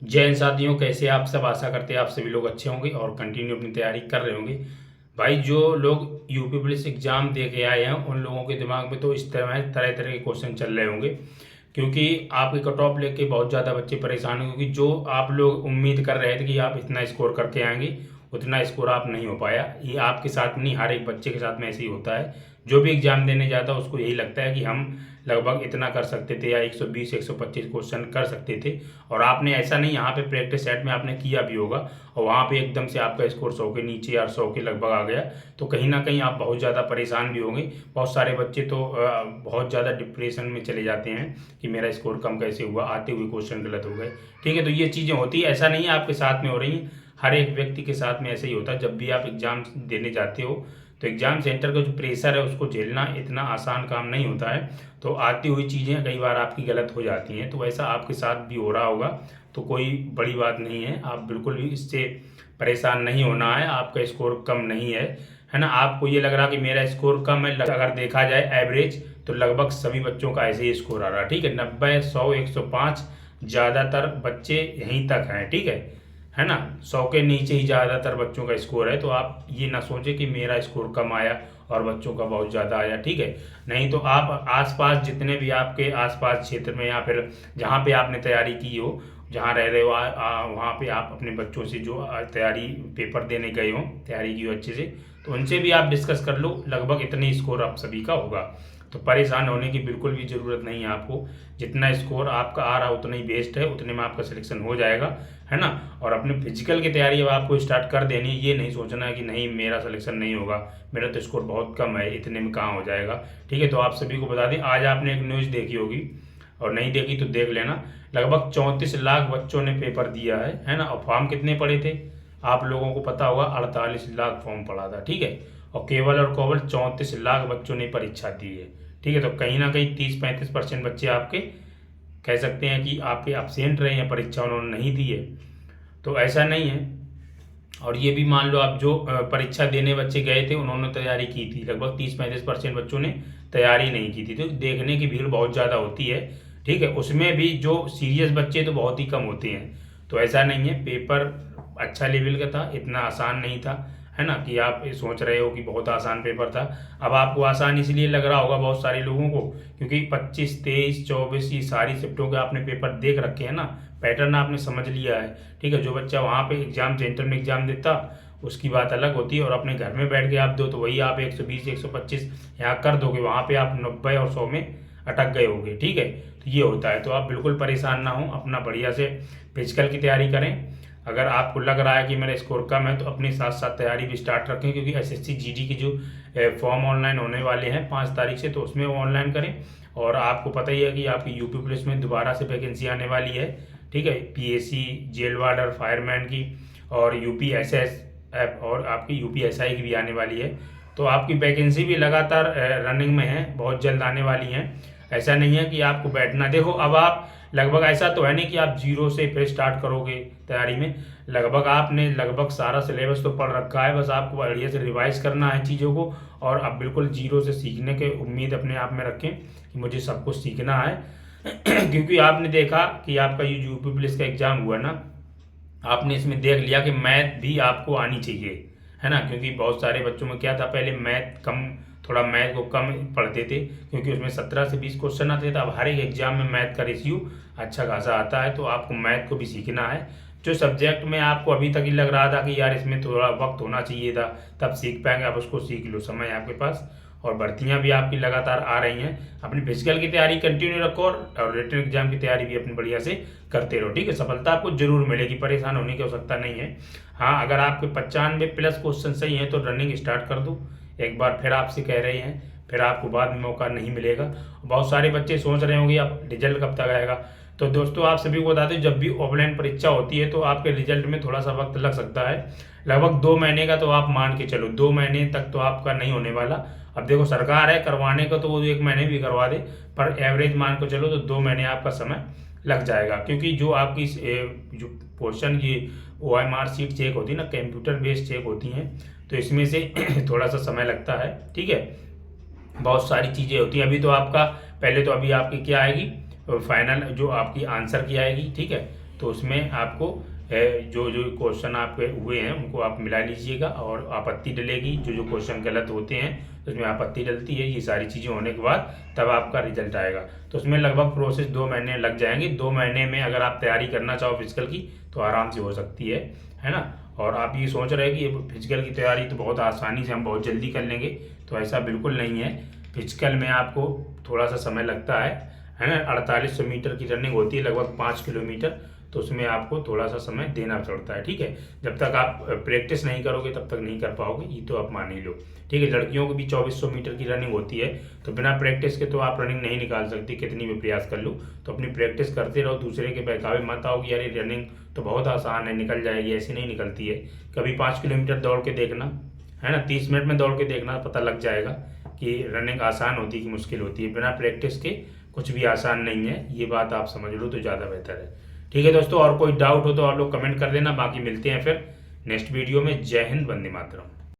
जय हिंद साथियों, कैसे आप सब। आशा करते हैं आप सभी लोग अच्छे होंगे और कंटिन्यू अपनी तैयारी कर रहे होंगे। भाई, जो लोग यूपी पुलिस एग्जाम दे के आए हैं उन लोगों के दिमाग में तो इस तरह तरह तरह के क्वेश्चन चल रहे होंगे, क्योंकि आपके कट ऑफ लेके बहुत ज़्यादा बच्चे परेशान हैं। क्योंकि जो आप लोग उम्मीद कर रहे थे कि आप इतना स्कोर करके आएंगे, उतना स्कोर आप नहीं हो पाया। ये आपके साथ नहीं, हर एक बच्चे के साथ में ऐसे ही होता है। जो भी एग्जाम देने जाता है उसको यही लगता है कि हम लगभग इतना कर सकते थे या 120 125 क्वेश्चन कर सकते थे। और आपने ऐसा नहीं, यहाँ पे प्रैक्टिस सेट में आपने किया भी होगा और वहाँ पे एकदम से आपका स्कोर 100 के नीचे या 100 के लगभग आ गया, तो कहीं ना कहीं आप बहुत ज़्यादा परेशान भी होंगे। बहुत सारे बच्चे तो बहुत ज़्यादा डिप्रेशन में चले जाते हैं कि मेरा स्कोर कम कैसे हुआ, आते हुए क्वेश्चन गलत हो गए। ठीक है, तो ये चीज़ें होती है, ऐसा नहीं है आपके साथ में हो रही हैं, हर एक व्यक्ति के साथ में ऐसे ही होता है। जब भी आप एग्ज़ाम देने जाते हो तो एग्ज़ाम सेंटर का जो प्रेशर है उसको झेलना इतना आसान काम नहीं होता है। तो आती हुई चीज़ें कई बार आपकी गलत हो जाती हैं, तो वैसा आपके साथ भी हो रहा होगा। तो कोई बड़ी बात नहीं है, आप बिल्कुल भी इससे परेशान नहीं होना है। आपका स्कोर कम नहीं है ना। आपको ये लग रहा कि मेरा स्कोर कम है, अगर देखा जाए एवरेज तो लगभग सभी बच्चों का ऐसे ही स्कोर आ रहा है। ठीक है, 90 100 105 ज़्यादातर बच्चे यहीं तक हैं। ठीक है ना। 100 के नीचे ही ज़्यादातर बच्चों का स्कोर है। तो आप ये ना सोचें कि मेरा स्कोर कम आया और बच्चों का बहुत ज़्यादा आया। ठीक है, नहीं तो आप आसपास जितने भी आपके आसपास क्षेत्र में या फिर जहाँ पे आपने तैयारी की हो, जहाँ रह रहे हो, वहाँ पे आप अपने बच्चों से जो तैयारी पेपर देने गए हो, तैयारी की हो अच्छे से, तो उनसे भी आप डिस्कस कर लो। लगभग इतने स्कोर आप सभी का होगा, तो परेशान होने की बिल्कुल भी ज़रूरत नहीं है आपको। जितना स्कोर आपका आ रहा है उतना ही बेस्ट है, उतने में आपका सिलेक्शन हो जाएगा, है ना। और अपने फिजिकल की तैयारी अब आपको स्टार्ट कर देनी है। ये नहीं सोचना है कि नहीं मेरा सिलेक्शन नहीं होगा, मेरा तो स्कोर बहुत कम है, इतने में कहाँ हो जाएगा। ठीक है, तो आप सभी को बता दें, आज आपने एक न्यूज़ देखी होगी और नहीं देखी तो देख लेना। लगभग 34 लाख बच्चों ने पेपर दिया है ना। और फॉर्म कितने पड़े थे आप लोगों को पता होगा, 48 लाख फॉर्म पड़ा था। ठीक है, और केवल 34 लाख बच्चों ने परीक्षा दी है। ठीक है, तो कहीं ना कहीं 30-35% बच्चे आपके कह सकते हैं कि आपके absent रहे हैं, परीक्षा उन्होंने नहीं दी है। तो ऐसा नहीं है। और ये भी मान लो आप जो परीक्षा देने बच्चे गए थे उन्होंने तैयारी की थी, लगभग 30-35% बच्चों ने तैयारी नहीं की थी। तो देखने की भीड़ बहुत ज़्यादा होती है। ठीक है, उसमें भी जो सीरियस बच्चे तो बहुत ही कम होते हैं। तो ऐसा नहीं है, पेपर अच्छा लेवल का था, इतना आसान नहीं था, है ना, कि आप सोच रहे हो कि बहुत आसान पेपर था। अब आपको आसान इसलिए लग रहा होगा बहुत सारे लोगों को, क्योंकि 25 23 24 ये सारी शिफ्टों के आपने पेपर देख रखे हैं ना, पैटर्न आपने समझ लिया है। ठीक है, जो बच्चा वहाँ पे एग्जाम सेंटर में एग्जाम देता उसकी बात अलग होती है, और अपने घर में बैठ के आप दो तो वही आप 120 125 यहाँ कर दोगे, वहाँ पे आप 90 और 100 में अटक गए होगे। ठीक है, तो ये होता है। तो आप बिल्कुल परेशान ना हो, अपना बढ़िया से फिजिकल की तैयारी करें। अगर आपको लग रहा है कि मेरा स्कोर कम है तो अपने साथ साथ तैयारी भी स्टार्ट रखें, क्योंकि एसएससी जीडी की जो फॉर्म ऑनलाइन होने वाले हैं 5 तारीख से, तो उसमें वो ऑनलाइन करें। और आपको पता ही है कि आपकी यूपी पुलिस में दोबारा से वैकेंसी आने वाली है। ठीक है, पीएससी, जेल वार्डर, फायरमैन की, और यूपीएसएस और आपकी यूपीएसआई की भी आने वाली है। तो आपकी वैकेंसी भी लगातार रनिंग में है, बहुत जल्द आने वाली हैं। ऐसा नहीं है कि आपको बैठना, देखो अब आप लगभग, ऐसा तो है नहीं कि आप जीरो से फिर स्टार्ट करोगे तैयारी में। लगभग आपने लगभग सारा सिलेबस तो पढ़ रखा है, बस आपको बढ़िया से रिवाइज करना है चीज़ों को। और आप बिल्कुल जीरो से सीखने के उम्मीद अपने आप में रखें कि मुझे सब कुछ सीखना है। क्योंकि आपने देखा कि आपका ये यूपी पुलिस का एग्ज़ाम हुआ ना, आपने इसमें देख लिया कि मैथ भी आपको आनी चाहिए, है ना। क्योंकि बहुत सारे बच्चों में क्या था, पहले मैथ कम, थोड़ा मैथ को कम पढ़ते थे, क्योंकि उसमें 17 से 20 क्वेश्चन आते थे। अब हर एक एग्जाम में मैथ का रेशियो अच्छा खासा आता है, तो आपको मैथ को भी सीखना है। जो सब्जेक्ट में आपको अभी तक ही लग रहा था कि यार इसमें थोड़ा वक्त होना चाहिए था तब सीख पाएंगे, आप उसको सीख लो, समय है आपके पास। और भर्तियां भी आपकी लगातार आ रही हैं। अपनी फिजिकल की तैयारी कंटिन्यू रखो और रिटन एग्जाम की तैयारी भी अपनी बढ़िया से करते रहो। ठीक है, सफलता आपको जरूर मिलेगी, परेशान होने की आवश्यकता नहीं है। हाँ, अगर आपके 95+ क्वेश्चन सही हैं तो रनिंग स्टार्ट कर दो। एक बार फिर आपसे कह रहे हैं, फिर आपको बाद में मौका नहीं मिलेगा। बहुत सारे बच्चे सोच रहे होंगे अब रिजल्ट कब तक आएगा। तो दोस्तों आप सभी को बता दें, जब भी ऑफलाइन परीक्षा होती है तो आपके रिजल्ट में थोड़ा सा वक्त लग सकता है। लगभग 2 महीने का तो आप मान के चलो, 2 महीने तक तो आपका नहीं होने वाला। अब देखो सरकार है करवाने का तो वो 1 महीने भी करवा दे, पर एवरेज मान को चलो तो 2 महीने आपका समय लग जाएगा। क्योंकि जो आपकी जो पोर्शन की OMR शीट चेक होती है ना, कंप्यूटर बेस्ड चेक होती हैं, तो इसमें से थोड़ा सा समय लगता है। ठीक है, बहुत सारी चीज़ें होती हैं। अभी तो आपका, पहले तो अभी आपकी क्या आएगी, फाइनल जो आपकी आंसर की आएगी। ठीक है, तो उसमें आपको जो जो क्वेश्चन आपके हुए हैं उनको आप मिला लीजिएगा, और आपत्ति डलेगी, जो जो क्वेश्चन गलत होते हैं उसमें आपत्ति डलती है। ये सारी चीज़ें होने के बाद तब आपका रिजल्ट आएगा। तो उसमें लगभग प्रोसेस 2 महीने लग जाएंगे। 2 महीने में अगर आप तैयारी करना चाहो फिजिकल की तो आराम से हो सकती है ना। और आप ये सोच रहे हैं कि ये फिजिकल की तैयारी तो बहुत आसानी से हम बहुत जल्दी कर लेंगे, तो ऐसा बिल्कुल नहीं है। फिजिकल में आपको थोड़ा सा समय लगता है ना। 4800 मीटर की रनिंग होती है, लगभग 5 किलोमीटर, तो उसमें आपको थोड़ा सा समय देना पड़ता है, ठीक है। जब तक आप प्रैक्टिस नहीं करोगे तब तक नहीं कर पाओगे, ये तो आप मान ही लो, ठीक है। लड़कियों को भी 2400 मीटर की रनिंग होती है, तो बिना प्रैक्टिस के तो आप रनिंग नहीं निकाल सकती, कितनी भी प्रयास कर लो। तो अपनी प्रैक्टिस करते रहो, दूसरे के बहकावे मत आओ कि यार ये रनिंग तो बहुत आसान है, निकल जाएगी, ऐसी नहीं निकलती है। कभी 5 किलोमीटर दौड़ के देखना, है ना, 30 मिनट में दौड़ के देखना, पता लग जाएगा कि रनिंग आसान होती है कि मुश्किल होती है। बिना प्रैक्टिस के कुछ भी आसान नहीं है, ये बात आप समझ लो तो ज़्यादा बेहतर है, ठीक है दोस्तों। और कोई डाउट हो तो आप लोग कमेंट कर देना, बाकी मिलते हैं फिर नेक्स्ट वीडियो में। जय हिंद, वंदे मातरम।